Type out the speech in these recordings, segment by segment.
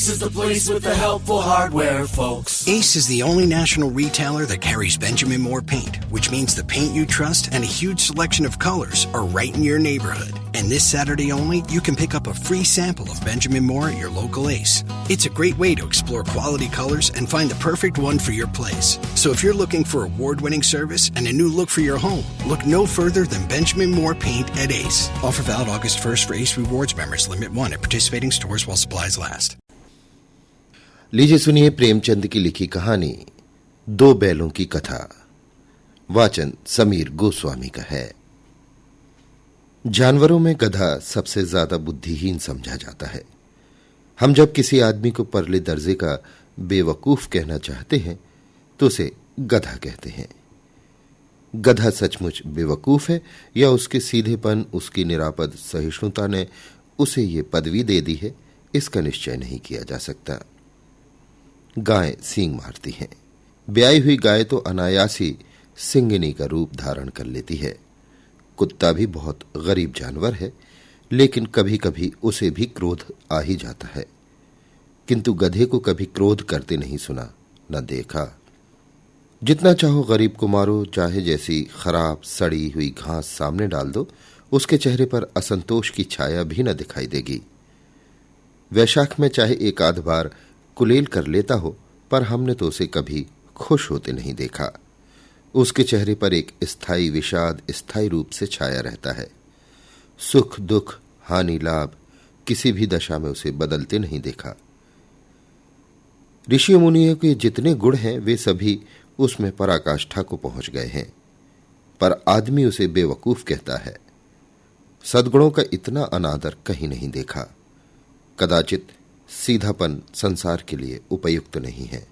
Ace is the place with the helpful hardware, folks. Ace is the only national retailer that carries Benjamin Moore paint, which means the paint you trust and a huge selection of colors are right in your neighborhood. And this Saturday only, you can pick up a free sample of Benjamin Moore at your local Ace. It's a great way to explore quality colors and find the perfect one for your place. So if you're looking for award-winning service and a new look for your home, look no further than Benjamin Moore paint at Ace. Offer valid August 1st for Ace Rewards members. Limit 1 at participating stores while supplies last. लीजिए सुनिए प्रेमचंद की लिखी कहानी दो बैलों की कथा। वाचन समीर गोस्वामी का है। जानवरों में गधा सबसे ज्यादा बुद्धिहीन समझा जाता है। हम जब किसी आदमी को परले दर्जे का बेवकूफ कहना चाहते हैं तो उसे गधा कहते हैं। गधा सचमुच बेवकूफ है या उसके सीधेपन, उसकी निरापद सहिष्णुता ने उसे ये पदवी दे दी है, इसका निश्चय नहीं किया जा सकता। गायें सींग मारती हैं। ब्याई हुई गाय तो अनायास ही सिंगिनी का रूप धारण कर लेती है। कुत्ता भी बहुत गरीब जानवर है, लेकिन कभी कभी उसे भी क्रोध आ ही जाता है। किंतु गधे को कभी क्रोध करते नहीं सुना, न देखा। जितना चाहो गरीब को मारो, चाहे जैसी खराब सड़ी हुई घास सामने डाल दो, उसके चेहरे पर असंतोष की छाया भी न दिखाई देगी। वैशाख में चाहे एक आध बार कुलेल कर लेता हो, पर हमने तो उसे कभी खुश होते नहीं देखा। उसके चेहरे पर एक स्थायी विषाद स्थायी रूप से छाया रहता है। सुख दुख हानि लाभ किसी भी दशा में उसे बदलते नहीं देखा। ऋषि मुनियों के जितने गुण हैं वे सभी उसमें पराकाष्ठा को पहुंच गए हैं, पर आदमी उसे बेवकूफ कहता है। सद्गुणों का इतना अनादर कहीं नहीं देखा। कदाचित सीधापन संसार के लिए उपयुक्त नहीं है।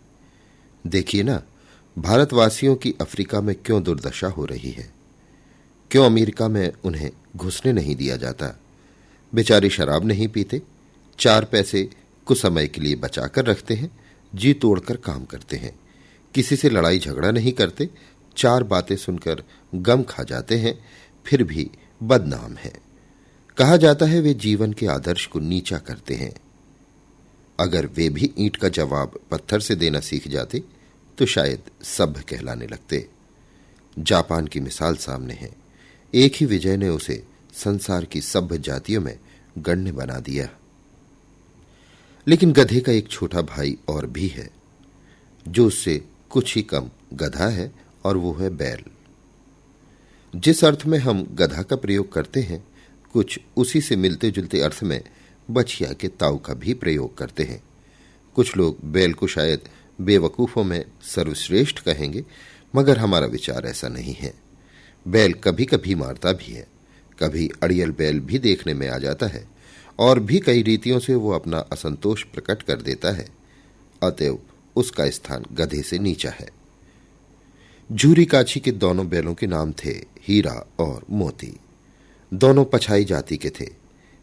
देखिए ना, भारतवासियों की अफ्रीका में क्यों दुर्दशा हो रही है। क्यों अमेरिका में उन्हें घुसने नहीं दिया जाता। बेचारे शराब नहीं पीते, 4 पैसे कुछ समय के लिए बचाकर रखते हैं, जी तोड़कर काम करते हैं, किसी से लड़ाई झगड़ा नहीं करते, 4 बातें सुनकर गम खा जाते हैं, फिर भी बदनाम है। कहा जाता है वे जीवन के आदर्श को नीचा करते हैं। अगर वे भी ईंट का जवाब पत्थर से देना सीख जाते तो शायद सभ्य कहलाने लगते। जापान की मिसाल सामने है। एक ही विजय ने उसे संसार की सभ्य जातियों में गण्य बना दिया। लेकिन गधे का एक छोटा भाई और भी है, जो उससे कुछ ही कम गधा है, और वो है बैल। जिस अर्थ में हम गधा का प्रयोग करते हैं, कुछ उसी से मिलते जुलते अर्थ में बछिया के ताऊ का भी प्रयोग करते हैं। कुछ लोग बैल को शायद बेवकूफों में सर्वश्रेष्ठ कहेंगे, मगर हमारा विचार ऐसा नहीं है। बैल कभी कभी मारता भी है, कभी अड़ियल बैल भी देखने में आ जाता है, और भी कई रीतियों से वो अपना असंतोष प्रकट कर देता है। अतएव उसका स्थान गधे से नीचा है। झूरी काछी के दोनों बैलों के नाम थे हीरा और मोती। दोनों पछाई जाति के थे,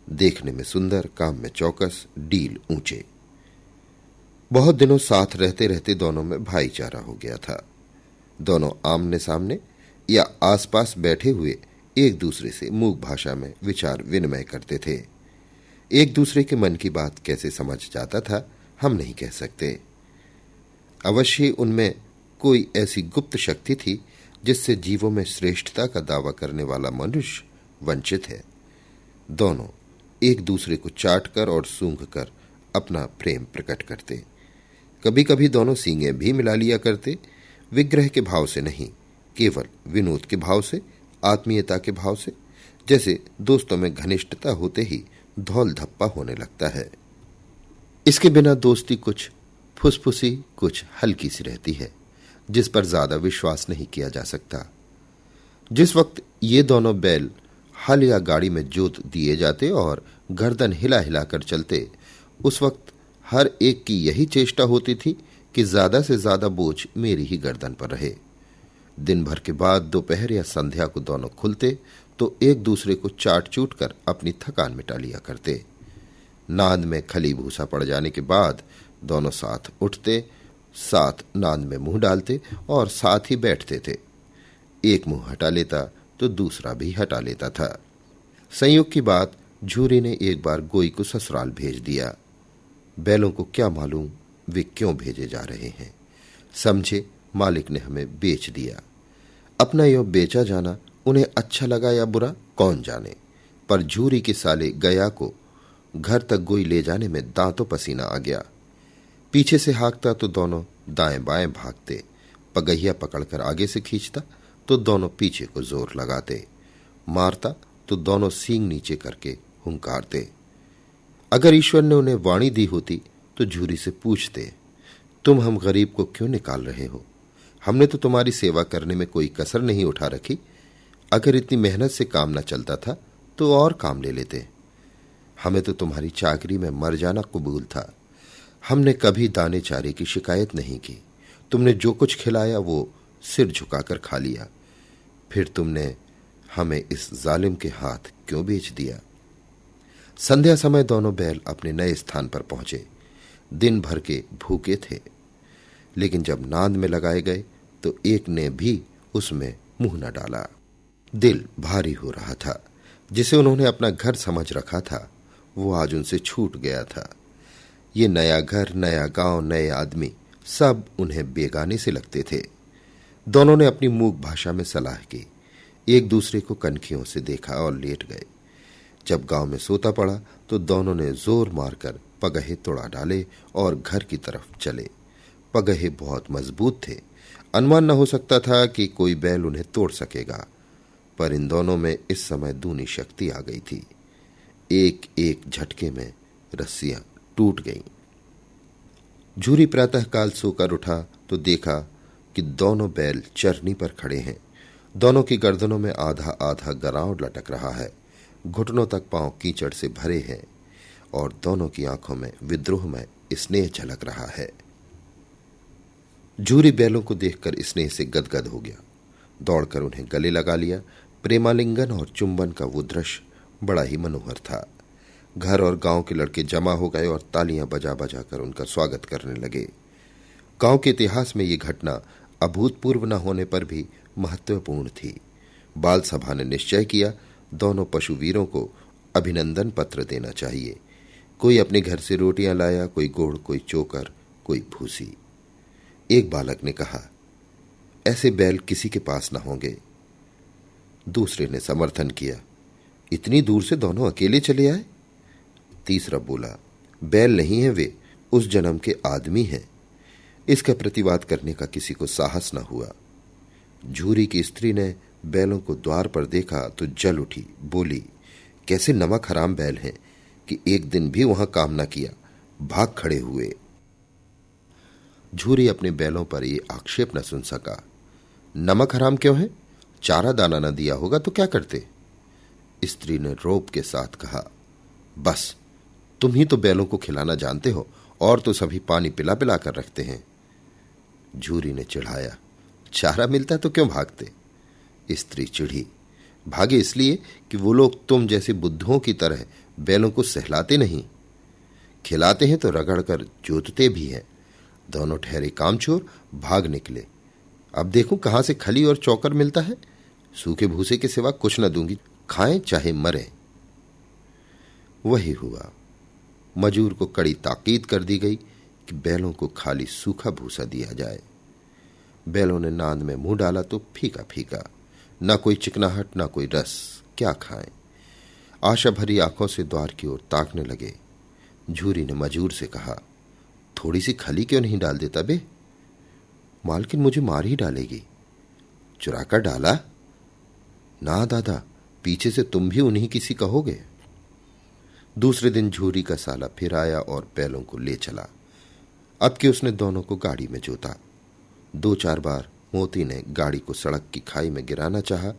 देखने में सुंदर, काम में चौकस, डील ऊंचे। बहुत दिनों साथ रहते रहते दोनों में भाईचारा हो गया था। दोनों आमने सामने या आसपास बैठे हुए एक दूसरे से मूक भाषा में विचार विनिमय करते थे। एक दूसरे के मन की बात कैसे समझ जाता था हम नहीं कह सकते। अवश्य उनमें कोई ऐसी गुप्त शक्ति थी जिससे जीवों में श्रेष्ठता का दावा करने वाला मनुष्य वंचित है। दोनों एक दूसरे को चाट कर और सूंघ कर अपना प्रेम प्रकट करते। कभी कभी दोनों सींगे भी मिला लिया करते, विग्रह के भाव से नहीं, केवल विनोद के भाव से, आत्मीयता के भाव से, जैसे दोस्तों में घनिष्ठता होते ही धौल धप्पा होने लगता है। इसके बिना दोस्ती कुछ फुसफुसी, कुछ हल्की सी रहती है, जिस पर ज्यादा विश्वास नहीं किया जा सकता। जिस वक्त ये दोनों बैल हल या गाड़ी में जोत दिए जाते और गर्दन हिला हिला कर चलते, उस वक्त हर एक की यही चेष्टा होती थी कि ज्यादा से ज्यादा बोझ मेरी ही गर्दन पर रहे। दिन भर के बाद दोपहर या संध्या को दोनों खुलते तो एक दूसरे को चाट चूट कर अपनी थकान मिटा लिया करते। नाद में खली भूसा पड़ जाने के बाद दोनों साथ उठते, साथ नाद में मुंह डालते और साथ ही बैठते थे। एक मुंह हटा लेता तो दूसरा भी हटा लेता था। संयोग की बात, झूरी ने एक बार गोई को ससुराल भेज दिया। बैलों को क्या मालूम वे क्यों भेजे जा रहे हैं। समझे मालिक ने हमें बेच दिया। अपना यह बेचा जाना उन्हें अच्छा लगा या बुरा कौन जाने, पर झूरी के साले गया को घर तक गोई ले जाने में दांतों पसीना आ गया। पीछे से हाँकता तो दोनों दाएं बाएं भागते, पगहिया पकड़कर आगे से खींचता तो दोनों पीछे को जोर लगाते, मारता तो दोनों सींग नीचे करके हुंकारते। अगर ईश्वर ने उन्हें वाणी दी होती तो झूरी से पूछते, तुम हम गरीब को क्यों निकाल रहे हो? हमने तो तुम्हारी सेवा करने में कोई कसर नहीं उठा रखी। अगर इतनी मेहनत से काम न चलता था तो और काम ले लेते। हमें तो तुम्हारी चाकरी में मर जाना कबूल था। हमने कभी दाने चारे की शिकायत नहीं की। तुमने जो कुछ खिलाया वो सिर झुकाकर खा लिया। फिर तुमने हमें इस जालिम के हाथ क्यों बेच दिया? संध्या समय दोनों बैल अपने नए स्थान पर पहुंचे। दिन भर के भूखे थे, लेकिन जब नांद में लगाए गए तो एक ने भी उसमें मुंह न डाला। दिल भारी हो रहा था। जिसे उन्होंने अपना घर समझ रखा था वो आज उनसे छूट गया था। ये नया घर, नया गांव, नए आदमी सब उन्हें बेगाने से लगते थे। दोनों ने अपनी मूक भाषा में सलाह की, एक दूसरे को कनखियों से देखा और लेट गए। जब गांव में सोता पड़ा तो दोनों ने जोर मारकर पगहे तोड़ा डाले और घर की तरफ चले। पगहे बहुत मजबूत थे। अनुमान न हो सकता था कि कोई बैल उन्हें तोड़ सकेगा, पर इन दोनों में इस समय दूनी शक्ति आ गई थी। एक एक झटके में रस्सियां टूट गईं। झूरी प्रातःकाल सोकर उठा तो देखा कि दोनों बैल चरनी पर खड़े हैं। दोनों की गर्दनों में आधा आधा गराव लटक रहा है। घुटनों तक पांव कीचड़ से भरे हैं और दोनों की आंखों में विद्रोह में स्नेह झलक रहा है। झूरी बैलों को देखकर स्नेह से गदगद हो गया। दौड़कर उन्हें गले लगा लिया। प्रेमालिंगन और चुंबन का वो दृश्य बड़ा ही मनोहर था। घर और गांव के लड़के जमा हो गए और तालियां बजा बजा कर उनका स्वागत करने लगे। गांव के इतिहास में ये घटना अभूतपूर्व न होने पर भी महत्वपूर्ण थी। बाल सभा ने निश्चय किया, दोनों पशुवीरों को अभिनंदन पत्र देना चाहिए। कोई अपने घर से रोटियां लाया, कोई गुड़, कोई चोकर, कोई भूसी। एक बालक ने कहा, ऐसे बैल किसी के पास न होंगे। दूसरे ने समर्थन किया, इतनी दूर से दोनों अकेले चले आए। तीसरा बोला, बैल नहीं है वे, उस जन्म के आदमी हैं। इसका प्रतिवाद करने का किसी को साहस न हुआ। झूरी की स्त्री ने बैलों को द्वार पर देखा तो जल उठी, बोली, कैसे नमक हराम बैल हैं कि एक दिन भी वहां काम न किया, भाग खड़े हुए। झूरी अपने बैलों पर ये आक्षेप न सुन सका। नमक हराम क्यों है? चारा दाना न दिया होगा तो क्या करते? स्त्री ने रोब के साथ कहा, बस तुम ही तो बैलों को खिलाना जानते हो, और तो सभी पानी पिला पिला कर रखते हैं। झूरी ने चिढ़ाया, चारा मिलता तो क्यों भागते? स्त्री चिढ़ी, भागे इसलिए कि वो लोग तुम जैसे बुद्धों की तरह बैलों को सहलाते नहीं, खिलाते हैं तो रगड़कर जोतते भी हैं। दोनों ठहरे कामचोर भाग निकले। अब देखो कहां से खली और चौकर मिलता है। सूखे भूसे के सिवा कुछ न दूंगी, खाएं चाहे मरें। वही हुआ। मजूर को कड़ी ताकीद कर दी गई कि बैलों को खाली सूखा भूसा दिया जाए। बैलों ने नांद में मुंह डाला तो फीका फीका, न कोई चिकनाहट न कोई रस, क्या खाएं। आशा भरी आंखों से द्वार की ओर ताकने लगे। झूरी ने मजूर से कहा, थोड़ी सी खली क्यों नहीं डाल देता बे? मालकिन मुझे मार ही डालेगी। चुरा कर डाला? ना दादा, पीछे से तुम भी उन्हीं किसी कहोगे। दूसरे दिन झूरी का साला फिर आया और बैलों को ले चला। अब कि उसने दोनों को गाड़ी में जोता। 2-4 बार मोती ने गाड़ी को सड़क की खाई में गिराना चाहा,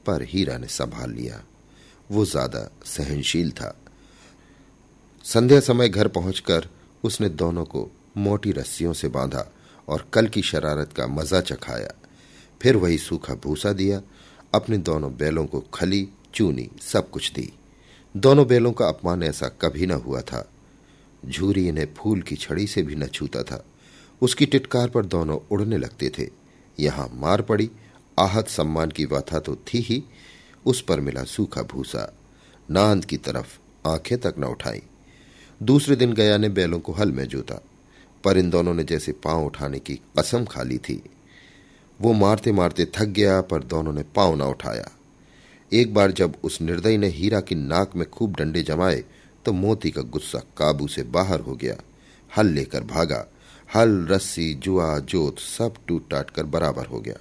पर हीरा ने संभाल लिया। वो ज्यादा सहनशील था। संध्या समय घर पहुंचकर उसने दोनों को मोटी रस्सियों से बांधा और कल की शरारत का मजा चखाया। फिर वही सूखा भूसा दिया। अपने दोनों बैलों को खली, चूनी सब कुछ दी। दोनों बैलों का अपमान ऐसा कभी न हुआ था। झूरी इन्हें फूल की छड़ी से भी न छूता था। उसकी टिटकार पर दोनों उड़ने लगते थे। यहां मार पड़ी, आहत सम्मान की व्यथा तो थी ही, उस पर मिला सूखा भूसा। नांद की तरफ आंखें तक न उठाई। दूसरे दिन गया ने बैलों को हल में जोता, पर इन दोनों ने जैसे पांव उठाने की कसम खा ली थी। वो मारते मारते थक गया, पर दोनों ने पांव न उठाया। एक बार जब उस निर्दयी ने हीरा की नाक में खूब डंडे जमाए तो मोती का गुस्सा काबू से बाहर हो गया। हल लेकर भागा। हल, रस्सी, जुआ, जोत सब टूट टाट कर बराबर हो गया।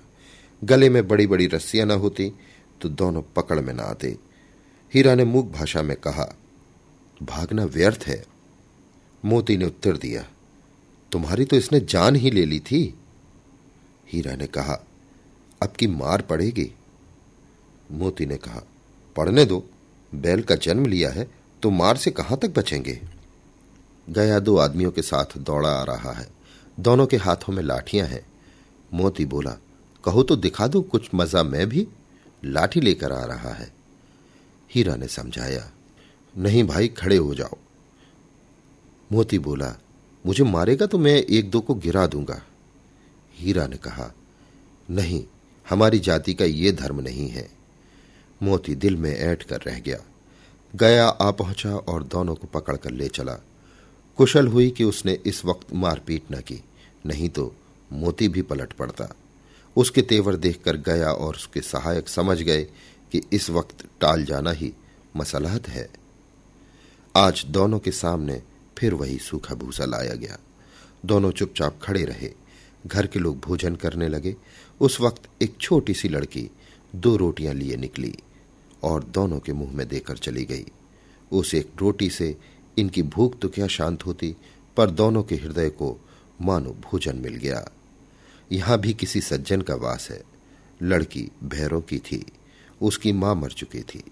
गले में बड़ी बड़ी रस्सियां न होती तो दोनों पकड़ में न आते। हीरा ने मूक भाषा में कहा, भागना व्यर्थ है। मोती ने उत्तर दिया, तुम्हारी तो इसने जान ही ले ली थी। हीरा ने कहा, अब की मार पड़ेगी। मोती ने कहा, पढ़ने दो, बैल का जन्म लिया है तो मार से कहां तक बचेंगे। गया दो आदमियों के साथ दौड़ा आ रहा है। दोनों के हाथों में लाठियां हैं। मोती बोला, कहो तो दिखा दो कुछ मजा, मैं भी लाठी लेकर आ रहा है। हीरा ने समझाया, नहीं भाई, खड़े हो जाओ। मोती बोला, मुझे मारेगा तो मैं एक दो को गिरा दूंगा। हीरा ने कहा, नहीं, हमारी जाति का ये धर्म नहीं है। मोती दिल में ऐंठ कर रह गया। गया आ पहुंचा और दोनों को पकड़कर ले चला। कुशल हुई कि उसने इस वक्त मारपीट न की, नहीं तो मोती भी पलट पड़ता। उसके तेवर देखकर गया और उसके सहायक समझ गए कि इस वक्त टाल जाना ही मसलहत है। आज दोनों के सामने फिर वही सूखा भूसा लाया गया। दोनों चुपचाप खड़े रहे। घर के लोग भोजन करने लगे। उस वक्त एक छोटी सी लड़की 2 रोटियां लिए निकली और दोनों के मुंह में देकर चली गई। उस एक रोटी से इनकी भूख तो क्या शांत होती, पर दोनों के हृदय को मानो भोजन मिल गया। यहां भी किसी सज्जन का वास है। लड़की भैरों की थी। उसकी मां मर चुकी थी।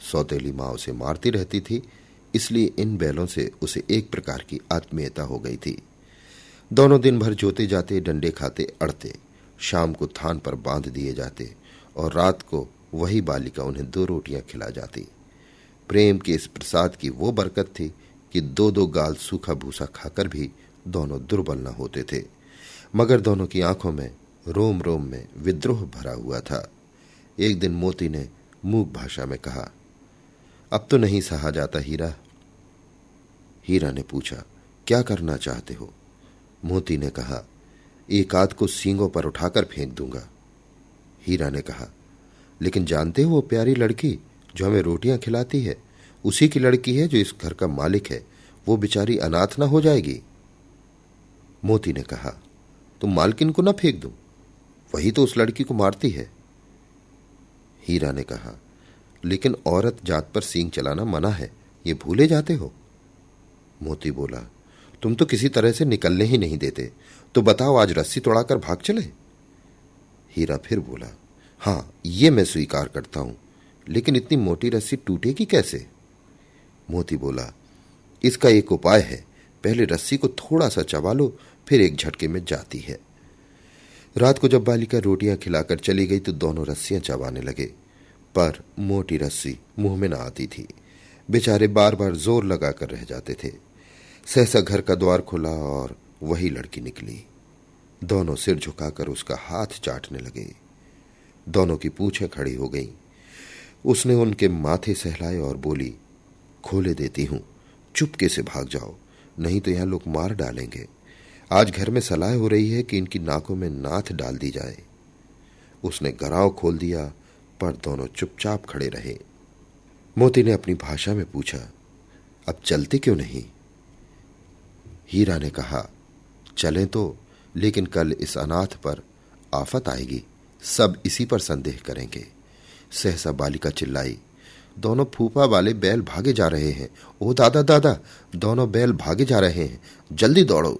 सौतेली मां उसे मारती रहती थी, इसलिए इन बैलों से उसे एक प्रकार की आत्मीयता हो गई थी। दोनों दिन भर जोते जाते, डंडे खाते, अड़ते। शाम को थान पर बांध दिए जाते और रात को वही बालिका उन्हें 2 रोटियां खिला जाती। प्रेम के इस प्रसाद की वो बरकत थी कि 2-2 गाल सूखा भूसा खाकर भी दोनों दुर्बल न होते थे, मगर दोनों की आंखों में रोम रोम में विद्रोह भरा हुआ था। एक दिन मोती ने मूक भाषा में कहा, अब तो नहीं सहा जाता हीरा। हीरा ने पूछा, क्या करना चाहते हो? मोती ने कहा, एक आध को सींगों पर उठाकर फेंक दूंगा। हीरा ने कहा, लेकिन जानते हो वो प्यारी लड़की जो हमें रोटियां खिलाती है, उसी की लड़की है जो इस घर का मालिक है। वो बेचारी अनाथ ना हो जाएगी। मोती ने कहा, तुम मालकिन को ना फेंक दो, वही तो उस लड़की को मारती है। हीरा ने कहा, लेकिन औरत जात पर सींग चलाना मना है, ये भूले जाते हो। मोती बोला, तुम तो किसी तरह से निकलने ही नहीं देते, तो बताओ आज रस्सी तोड़ाकर भाग चले। हीरा फिर बोला, हां, ये मैं स्वीकार करता हूं, लेकिन इतनी मोटी रस्सी टूटेगी कैसे? मोती बोला, इसका एक उपाय है। पहले रस्सी को थोड़ा सा चबा लो, फिर एक झटके में जाती है। रात को जब बालिका रोटियां खिलाकर चली गई तो दोनों रस्सियां चबाने लगे, पर मोटी रस्सी मुंह में न आती थी। बेचारे बार बार जोर लगाकर रह जाते थे। सहसा घर का द्वार खुला और वही लड़की निकली। दोनों सिर झुकाकर उसका हाथ चाटने लगे। दोनों की पूंछें खड़ी हो गईं। उसने उनके माथे सहलाए और बोली, खोले देती हूं, चुपके से भाग जाओ, नहीं तो यहां लोग मार डालेंगे। आज घर में सलाह हो रही है कि इनकी नाकों में नाथ डाल दी जाए। उसने गराव खोल दिया, पर दोनों चुपचाप खड़े रहे। मोती ने अपनी भाषा में पूछा, अब चलते क्यों नहीं? हीरा ने कहा, चलें तो, लेकिन कल इस अनाथ पर आफत आएगी, सब इसी पर संदेह करेंगे। सहसा बालिका चिल्लाई, दोनों फूफा वाले बैल भागे जा रहे हैं। ओ दादा दादा, दोनों बैल भागे जा रहे हैं, जल्दी दौड़ो।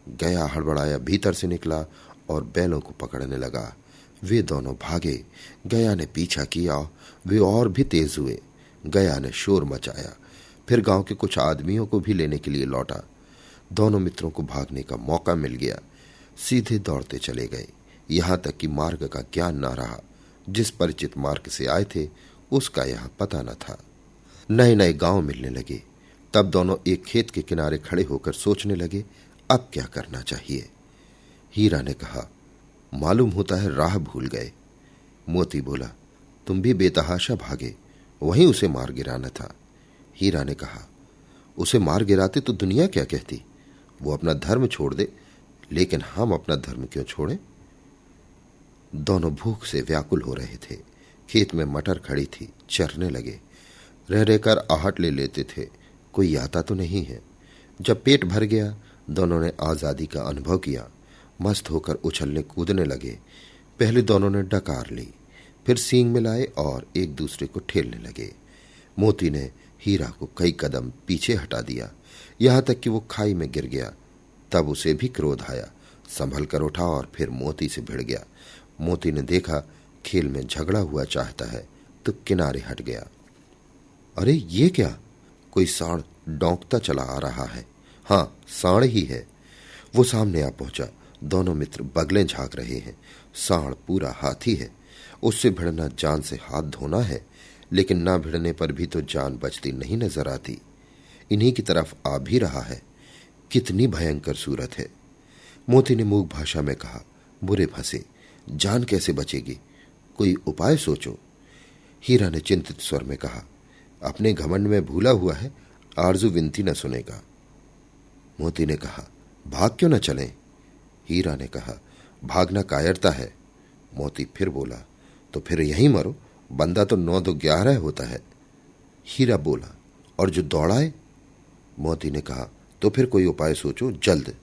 गया हड़बड़ाया भीतर से निकला और बैलों को पकड़ने लगा। वे दोनों भागे। गया ने पीछा किया, वे और भी तेज हुए। गया ने शोर मचाया, फिर गांव के कुछ आदमियों को भी लेने के लिए लौटा। दोनों मित्रों को भागने का मौका मिल गया। सीधे दौड़ते चले गए, यहां तक कि मार्ग का ज्ञान न रहा। जिस परिचित मार्ग से आए थे उसका यहां पता न था। नए नए गांव मिलने लगे। तब दोनों एक खेत के किनारे खड़े होकर सोचने लगे, अब क्या करना चाहिए। हीरा ने कहा, मालूम होता है राह भूल गए। मोती बोला, तुम भी बेतहाशा भागे, वहीं उसे मार गिराना था। हीरा ने कहा, उसे मार गिराते तो दुनिया क्या कहती? वो अपना धर्म छोड़ दे, लेकिन हम अपना धर्म क्यों छोड़ें? दोनों भूख से व्याकुल हो रहे थे। खेत में मटर खड़ी थी, चरने लगे। रह रहकर आहट ले लेते थे, कोई आता तो नहीं है। जब पेट भर गया, दोनों ने आजादी का अनुभव किया। मस्त होकर उछलने कूदने लगे। पहले दोनों ने डकार ली, फिर सींग मिलाए और एक दूसरे को ठेलने लगे। मोती ने हीरा को कई कदम पीछे हटा दिया, यहां तक कि वो खाई में गिर गया। तब उसे भी क्रोध आया, संभल कर उठा और फिर मोती से भिड़ गया। मोती ने देखा खेल में झगड़ा हुआ चाहता है तो किनारे हट गया। अरे ये क्या? कोई सांड डौंकता चला आ रहा है। हाँ, सांड ही है। वो सामने आ पहुंचा। दोनों मित्र बगलें झांक रहे हैं। सांड पूरा हाथी है। उससे भिड़ना जान से हाथ धोना है, लेकिन ना भिड़ने पर भी तो जान बचती नहीं नजर आती। इन्हीं की तरफ आ भी रहा है। कितनी भयंकर सूरत है। मोती ने मूक भाषा में कहा, बुरे फंसे, जान कैसे बचेगी? कोई उपाय सोचो। हीरा ने चिंतित स्वर में कहा, अपने घमंड में भूला हुआ है, आरजू विनती न सुनेगा। मोती ने कहा, भाग क्यों न चलें? हीरा ने कहा, भागना कायरता है। मोती फिर बोला, तो फिर यहीं मरो, बंदा तो 9 2 11 होता है। हीरा बोला, और जो दौड़ाए? मोती ने कहा, तो फिर कोई उपाय सोचो, जल्द।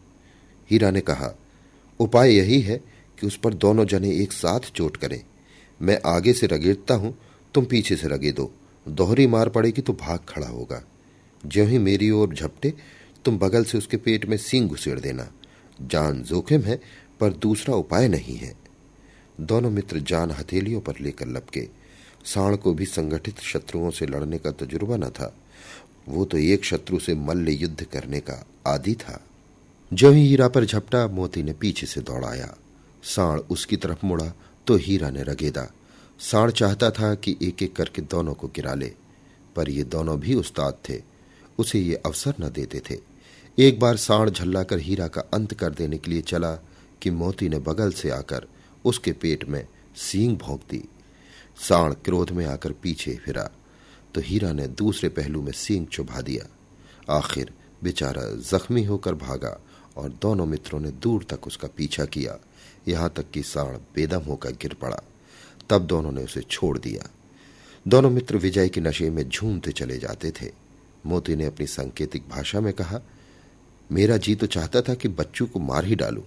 हीरा ने कहा, उपाय यही है कि उस पर दोनों जने एक साथ चोट करें। मैं आगे से रगेड़ता हूं, तुम पीछे से रगेदो। दोहरी मार पड़ेगी तो भाग खड़ा होगा। ज्यों ही मेरी ओर झपटे, तुम बगल से उसके पेट में सींग घुसेड़ देना। जान जोखिम है, पर दूसरा उपाय नहीं है। दोनों मित्र जान हथेलियों पर लेकर लपके। सांड को भी संगठित शत्रुओं से लड़ने का तजुर्बा न था। वो तो एक शत्रु से मल्ल युद्ध करने का आदी था। जो ही हीरा पर झपटा, मोती ने पीछे से दौड़ाया। सांड उसकी तरफ मुड़ा तो हीरा ने रगेदा। सांड चाहता था कि एक एक करके दोनों को गिरा ले, पर ये दोनों भी उस्ताद थे, उसे ये अवसर न देते थे। एक बार सांड झल्लाकर हीरा का अंत कर देने के लिए चला कि मोती ने बगल से आकर उसके पेट में सींग भोंक दी। सांड क्रोध में आकर पीछे फिरा तो हीरा ने दूसरे पहलू में सींग चुभा दिया। आखिर बेचारा जख्मी होकर भागा और दोनों मित्रों ने दूर तक उसका पीछा किया, यहां तक कि सांड बेदम होकर गिर पड़ा। तब दोनों ने उसे छोड़ दिया। दोनों मित्र विजय के नशे में झूमते चले जाते थे। मोती ने अपनी सांकेतिक भाषा में कहा, मेरा जी तो चाहता था कि बच्चू को मार ही डालूं।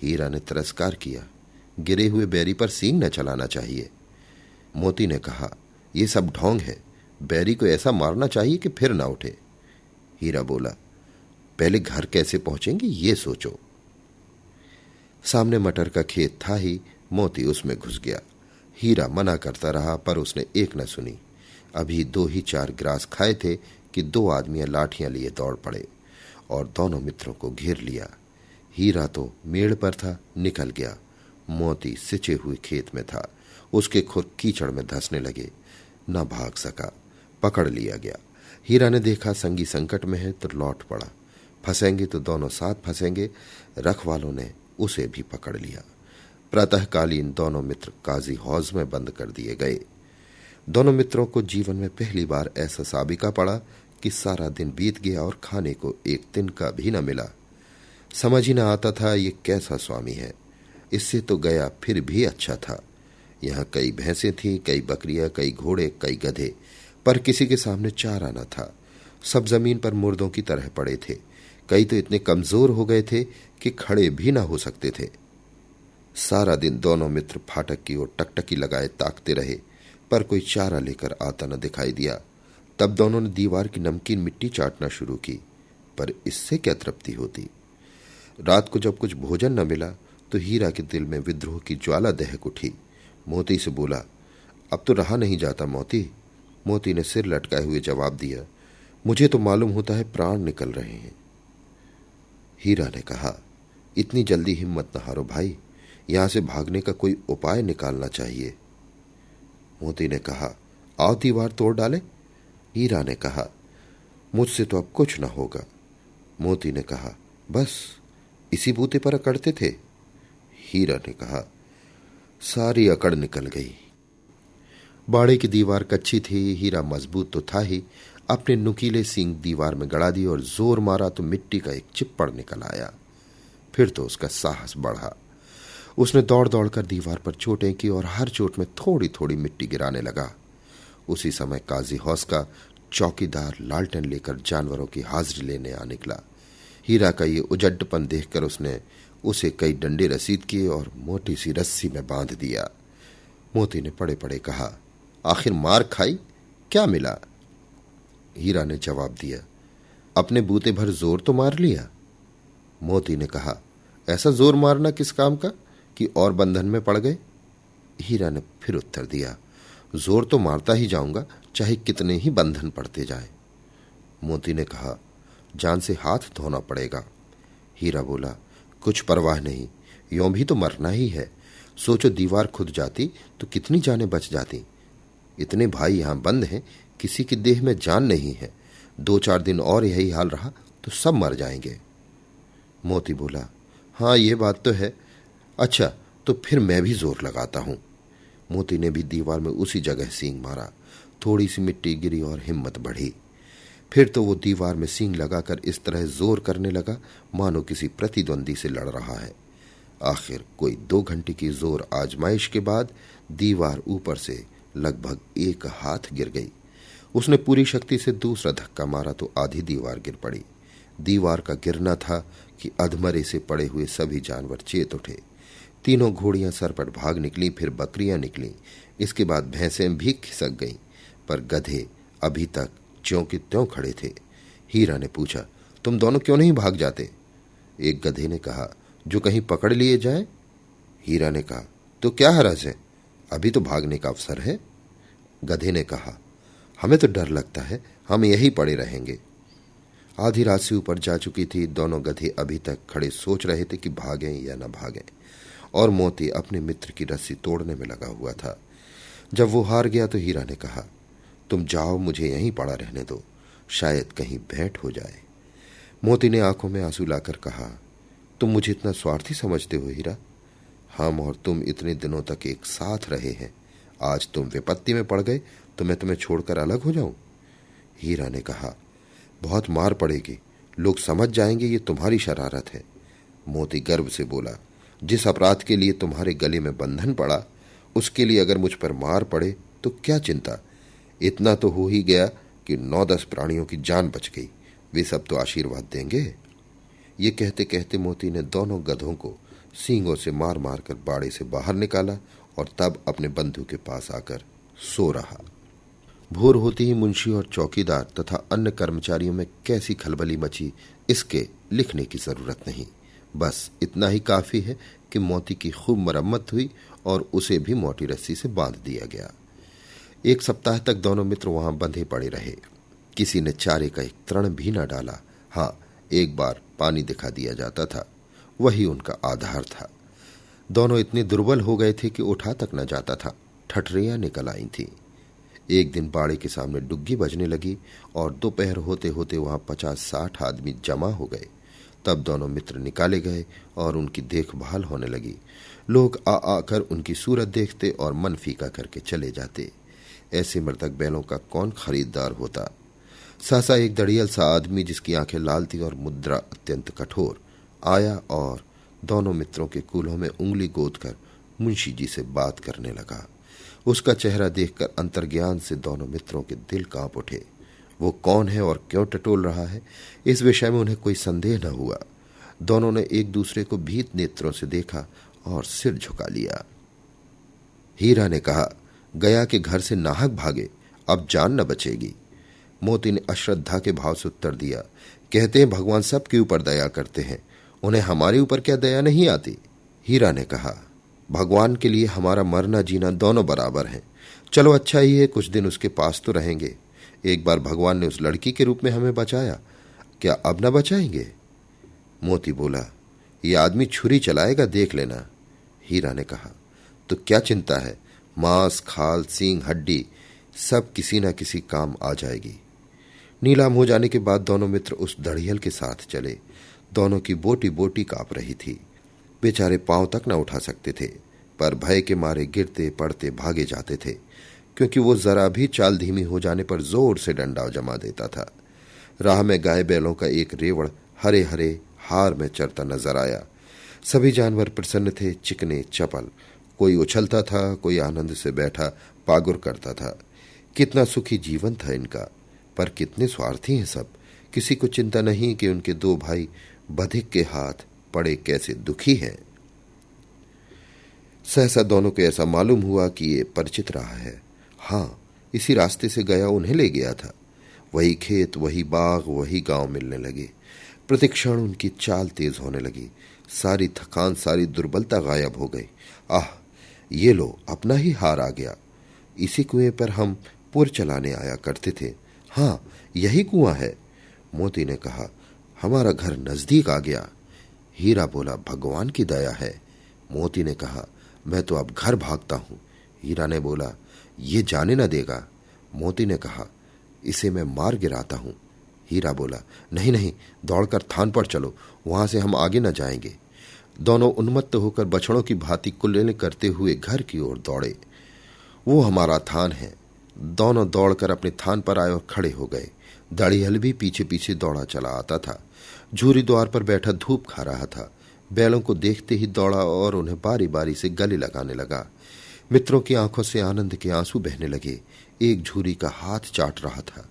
हीरा ने तिरस्कार किया, गिरे हुए बैरी पर सींग न चलाना चाहिए। मोती ने कहा, यह सब ढोंग है, बैरी को ऐसा मारना चाहिए कि फिर ना उठे। हीरा बोला, पहले घर कैसे पहुंचेंगे ये सोचो। सामने मटर का खेत था ही, मोती उसमें घुस गया। हीरा मना करता रहा, पर उसने एक न सुनी। अभी 2 ही 4 ग्रास खाए थे कि 2 आदमियां लाठियां लिए दौड़ पड़े और दोनों मित्रों को घेर लिया। हीरा तो मेड़ पर था, निकल गया। मोती सिंचे हुए खेत में था, उसके खुर कीचड़ में धंसने लगे, न भाग सका, पकड़ लिया गया। हीरा ने देखा संगी संकट में है तो लौट पड़ा। फंसेंगे तो दोनों साथ फंसेंगे। रखवालों ने उसे भी पकड़ लिया। प्रातःकालीन दोनों मित्र काजी हौज में बंद कर दिए गए। दोनों मित्रों को जीवन में पहली बार ऐसा साबिका पड़ा कि सारा दिन बीत गया और खाने को एक दिन का भी न मिला। समझ ही न आता था ये कैसा स्वामी है। इससे तो गया फिर भी अच्छा था। यहाँ कई भैंसें थीं, कई बकरियां, कई घोड़े, कई गधे, पर किसी के सामने चारा न था। सब जमीन पर मुर्दों की तरह पड़े थे। कई तो इतने कमजोर हो गए थे कि खड़े भी ना हो सकते थे। सारा दिन दोनों मित्र फाटक की ओर टकटकी लगाए ताकते रहे, पर कोई चारा लेकर आता न दिखाई दिया। तब दोनों ने दीवार की नमकीन मिट्टी चाटना शुरू की, पर इससे क्या तृप्ति होती। रात को जब कुछ भोजन न मिला तो हीरा के दिल में विद्रोह की ज्वाला दहक उठी। मोती से बोला, अब तो रहा नहीं जाता मोती। मोती ने सिर लटकाए हुए जवाब दिया, मुझे तो मालूम होता है प्राण निकल रहे हैं। हीरा ने कहा, इतनी जल्दी हिम्मत न हारो भाई, यहां से भागने का कोई उपाय निकालना चाहिए। मोती ने कहा, आओ दीवार तोड़ डाले। हीरा ने कहा, मुझसे तो अब कुछ न होगा। मोती ने कहा, बस इसी बूते पर अकड़ते थे। हीरा ने कहा, सारी अकड़ निकल गई। बाड़े की दीवार कच्ची थी, हीरा मजबूत तो था ही, अपने नुकीले सींग दीवार में गड़ा दिए और जोर मारा तो मिट्टी का एक चिप्पड़ निकल आया। फिर तो उसका साहस बढ़ा। उसने दौड़ दौड़ कर दीवार पर चोटें की और हर चोट में थोड़ी थोड़ी मिट्टी गिराने लगा। उसी समय काजी हौस का चौकीदार लालटेन लेकर जानवरों की हाजिरी लेने आ निकला। हीरा का ये उजड्डपन देखकर उसने उसे कई डंडे रसीद किए और मोटी सी रस्सी में बांध दिया। मोती ने पड़े पड़े कहा, आखिर मार खाई, क्या मिला? हीरा ने जवाब दिया, अपने बूते भर जोर तो मार लिया। मोती ने कहा, ऐसा जोर मारना किस काम का कि और बंधन में पड़ गए? हीरा ने फिर उत्तर दिया, जोर तो मारता ही जाऊंगा, चाहे कितने ही बंधन पड़ते जाएं। मोती ने कहा, जान से हाथ धोना पड़ेगा। हीरा बोला, कुछ परवाह नहीं, यों भी तो मरना ही है। सोचो दीवार खुद जाती तो कितनी जानें बच जाती। इतने भाई यहां बंद हैं, किसी की देह में जान नहीं है। 2-4 दिन और यही हाल रहा तो सब मर जाएंगे। मोती बोला, हाँ ये बात तो है। अच्छा तो फिर मैं भी जोर लगाता हूं। मोती ने भी दीवार में उसी जगह सींग मारा। थोड़ी सी मिट्टी गिरी और हिम्मत बढ़ी। फिर तो वो दीवार में सींग लगाकर इस तरह जोर करने लगा मानो किसी प्रतिद्वंदी से लड़ रहा है। आखिर कोई 2 घंटे की जोर आजमाइश के बाद दीवार ऊपर से लगभग 1 हाथ गिर गई। उसने पूरी शक्ति से दूसरा धक्का मारा तो आधी दीवार गिर पड़ी। दीवार का गिरना था कि अधमरे से पड़े हुए सभी जानवर चेत उठे। तीनों घोड़ियां सरपट भाग निकली, फिर बकरियां निकली, इसके बाद भैंसें भी खिसक गईं, पर गधे अभी तक ज्यों के त्यों खड़े थे। हीरा ने पूछा, तुम दोनों क्यों नहीं भाग जाते? एक गधे ने कहा, जो कहीं पकड़ लिए जाए। हीरा ने कहा, तो क्या हरज है, अभी तो भागने का अवसर है। गधे ने कहा, हमें तो डर लगता है, हम यही पड़े रहेंगे। आधी रात से ऊपर जा चुकी थी। दोनों गधे अभी तक खड़े सोच रहे थे कि भागें या न भागें, और मोती अपने मित्र की रस्सी तोड़ने में लगा हुआ था। जब वो हार गया तो हीरा ने कहा, तुम जाओ, मुझे यहीं पड़ा रहने दो, शायद कहीं भेंट हो जाए। मोती ने आंखों में आंसू लाकर कहा, तुम मुझे इतना स्वार्थी समझते हो हीरा? हम और तुम इतने दिनों तक एक साथ रहे हैं, आज तुम विपत्ति में पड़ गए तो मैं तुम्हें छोड़कर अलग हो जाऊं? हीरा ने कहा, बहुत मार पड़ेगी, लोग समझ जाएंगे ये तुम्हारी शरारत है। मोती गर्व से बोला, जिस अपराध के लिए तुम्हारे गले में बंधन पड़ा, उसके लिए अगर मुझ पर मार पड़े तो क्या चिंता। इतना तो हो ही गया कि 9-10 प्राणियों की जान बच गई, वे सब तो आशीर्वाद देंगे। ये कहते कहते मोती ने दोनों गधों को सींगों से मार मार कर बाड़े से बाहर निकाला और तब अपने बंधु के पास आकर सो रहा। भोर होते ही मुंशी और चौकीदार तथा अन्य कर्मचारियों में कैसी खलबली मची, इसके लिखने की जरूरत नहीं। बस इतना ही काफी है कि मोती की खूब मरम्मत हुई और उसे भी मोटी रस्सी से बांध दिया गया। 1 सप्ताह तक दोनों मित्र वहां बंधे पड़े रहे। किसी ने चारे का एक तृण भी न डाला। हाँ, एक बार पानी दिखा दिया जाता था, वही उनका आधार था। दोनों इतने दुर्बल हो गए थे कि उठा तक न जाता था। ठठरियां निकल आई थीं। एक दिन बाड़े के सामने डुग्गी बजने लगी और दोपहर होते होते वहां 50-60 आदमी जमा हो गए। तब दोनों मित्र निकाले गए और उनकी देखभाल होने लगी। लोग आ आकर उनकी सूरत देखते और मन फीका करके चले जाते। ऐसे मृतक बैलों का कौन खरीदार होता। सहसा एक दड़ियल सा आदमी, जिसकी आंखें लाल थी और मुद्रा अत्यंत कठोर, आया और दोनों मित्रों के कूल्हों में उंगली गोदकर मुंशी जी से बात करने लगा। उसका चेहरा देखकर अंतर्ज्ञान से दोनों मित्रों के दिल कांप उठे। वो कौन है और क्यों टटोल रहा है, इस विषय में उन्हें कोई संदेह न हुआ। दोनों ने एक दूसरे को भीत नेत्रों से देखा और सिर झुका लिया। हीरा ने कहा, गया के घर से नाहक भागे, अब जान न बचेगी। मोती ने अश्रद्धा के भाव से उत्तर दिया, कहते हैं भगवान सबके ऊपर दया करते हैं, उन्हें हमारे ऊपर क्या दया नहीं आती? हीरा ने कहा, भगवान के लिए हमारा मरना जीना दोनों बराबर हैं। चलो अच्छा ही है, कुछ दिन उसके पास तो रहेंगे। एक बार भगवान ने उस लड़की के रूप में हमें बचाया, क्या अब न बचाएंगे? मोती बोला, ये आदमी छुरी चलाएगा, देख लेना। हीरा ने कहा, तो क्या चिंता है, मांस, खाल, सींग, हड्डी सब किसी न किसी काम आ जाएगी। नीलाम हो जाने के बाद दोनों मित्र उस दड़ियल के साथ चले। दोनों की बोटी बोटी कांप रही थी। बेचारे पांव तक न उठा सकते थे, पर भय के मारे गिरते पड़ते भागे जाते थे, क्योंकि वो जरा भी चाल धीमी हो जाने पर जोर से डंडा जमा देता था। राह में गाय बैलों का एक रेवड़ हरे हरे हार में चरता नजर आया। सभी जानवर प्रसन्न थे, चिकने चपल। कोई उछलता था, कोई आनंद से बैठा पागुर करता था। कितना सुखी जीवन था इनका, पर कितने स्वार्थी हैं सब। किसी को चिंता नहीं कि उनके दो भाई बधिक के हाथ पड़े कैसे दुखी हैं। सहसा दोनों को ऐसा मालूम हुआ कि ये परिचित रहा है। हाँ, इसी रास्ते से गया उन्हें ले गया था। वही खेत, वही बाग, वही गांव मिलने लगे। प्रतिक्षण उनकी चाल तेज होने लगी। सारी थकान, सारी दुर्बलता गायब हो गई। आह, ये लो, अपना ही हार आ गया। इसी कुएं पर हम पुर चलाने आया करते थे। हाँ, यही कुआं है। मोती ने कहा, हमारा घर नजदीक आ गया। हीरा बोला, भगवान की दया है। मोती ने कहा, मैं तो अब घर भागता हूं। हीरा ने बोला, ये जाने न देगा। मोती ने कहा, इसे मैं मार गिराता हूं। हीरा बोला, नहीं नहीं, दौड़कर थान पर चलो, वहां से हम आगे न जाएंगे। दोनों उन्मत्त होकर बछड़ों की भांति कुल्लें करते हुए घर की ओर दौड़े। वो हमारा थान है। दोनों दौड़कर अपने थान पर आए और खड़े हो गए। दड़ियल भी पीछे पीछे दौड़ा चला आता था। झूरी द्वार पर बैठा धूप खा रहा था। बैलों को देखते ही दौड़ा और उन्हें बारी बारी से गले लगाने लगा। मित्रों की आंखों से आनंद के आंसू बहने लगे। एक झूरी का हाथ चाट रहा था।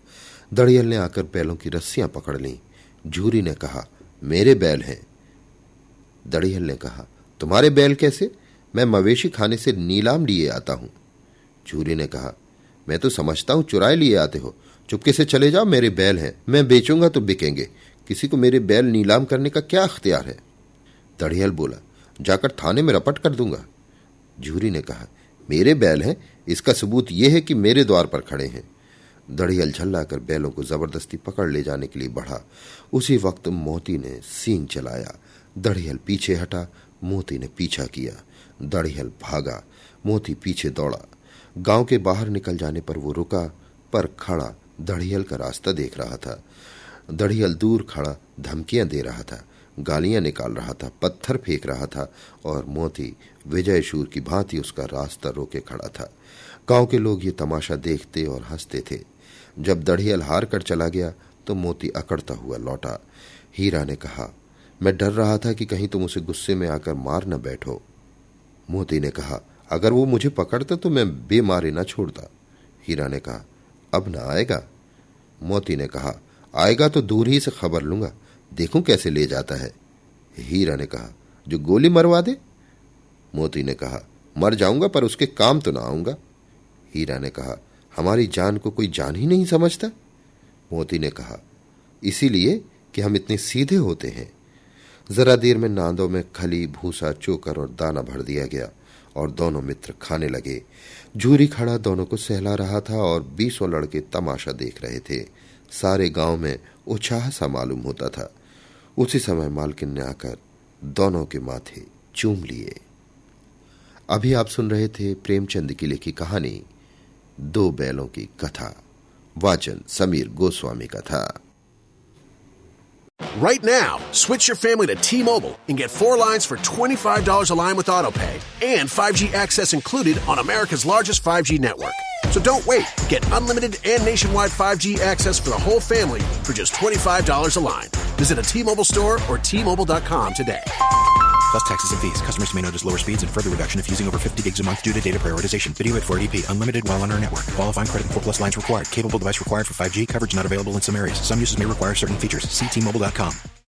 दड़ियल ने आकर बैलों की रस्सियां पकड़ लीं। झूरी ने कहा, मेरे बैल हैं। दड़ियल ने कहा, तुम्हारे बैल कैसे? मैं मवेशी खाने से नीलाम लिए आता हूं। झूरी ने कहा, मैं तो समझता हूं चुराए लिए आते हो। चुपके से चले जाओ, मेरे बैल हैं। मैं बेचूंगा तो बिकेंगे। किसी को मेरे बैल नीलाम करने का क्या अख्तियार है? दड़ियल बोला, जाकर थाने में रपट कर दूंगा। झूरी ने कहा, मेरे बैल हैं, इसका सबूत यह है कि मेरे द्वार पर खड़े हैं। दड़ियल झल्लाकर बैलों को जबरदस्ती पकड़ ले जाने के लिए बढ़ा। उसी वक्त मोती ने सींग चलाया। दड़ियल पीछे हटा, मोती ने पीछा किया। दड़ियल भागा, मोती पीछे दौड़ा। गांव के बाहर निकल जाने पर वो रुका, पर खड़ा दड़ियल का रास्ता देख रहा था। दड़ियल दूर खड़ा धमकियां दे रहा था, गालियां निकाल रहा था, पत्थर फेंक रहा था, और मोती विजय शूर की भांति उसका रास्ता रोके खड़ा था। गांव के लोग ये तमाशा देखते और हंसते थे। जब दड़ियल हार कर चला गया तो मोती अकड़ता हुआ लौटा। हीरा ने कहा, मैं डर रहा था कि कहीं तुम उसे गुस्से में आकर मार न बैठो। मोती ने कहा, अगर वो मुझे पकड़ता तो मैं बेमारे न छोड़ता। हीरा ने कहा, अब न आएगा? मोती ने कहा, आएगा तो दूर ही से खबर लूंगा, देखूं कैसे ले जाता है। हीरा ने कहा, जो गोली मरवा दे। मोती ने कहा, मर जाऊंगा पर उसके काम तो ना आऊंगा। हीरा ने कहा, हमारी जान को कोई जान ही नहीं समझता। मोती ने कहा, इसीलिए कि हम इतने सीधे होते हैं। जरा देर में नांदों में खली, भूसा, चोकर और दाना भर दिया गया और दोनों मित्र खाने लगे। झूरी खड़ा दोनों को सहला रहा था और 20 लड़के तमाशा देख रहे थे। सारे गांव में उत्साह सा मालूम होता था। उसी समय मालकिन ने आकर दोनों के माथे चूम लिए। अभी आप सुन रहे थे प्रेमचंद की लिखी कहानी दो बैलों की कथा। वाचन समीर गोस्वामी का था। Right now, switch your family to T-Mobile and get 4 lines for $25 a line with AutoPay and 5G access included on America's largest 5G network. So don't wait. Get unlimited and nationwide 5G access for the whole family for just $25 a line. Visit a T-Mobile store or T-Mobile.com today. Plus taxes and fees. Customers may notice lower speeds and further reduction if using over 50 gigs a month due to data prioritization. Video at 480p. Unlimited while on our network. Qualifying credit and 4+ lines required. Capable device required for 5G. Coverage not available in some areas. Some uses may require certain features. See T-Mobile.com.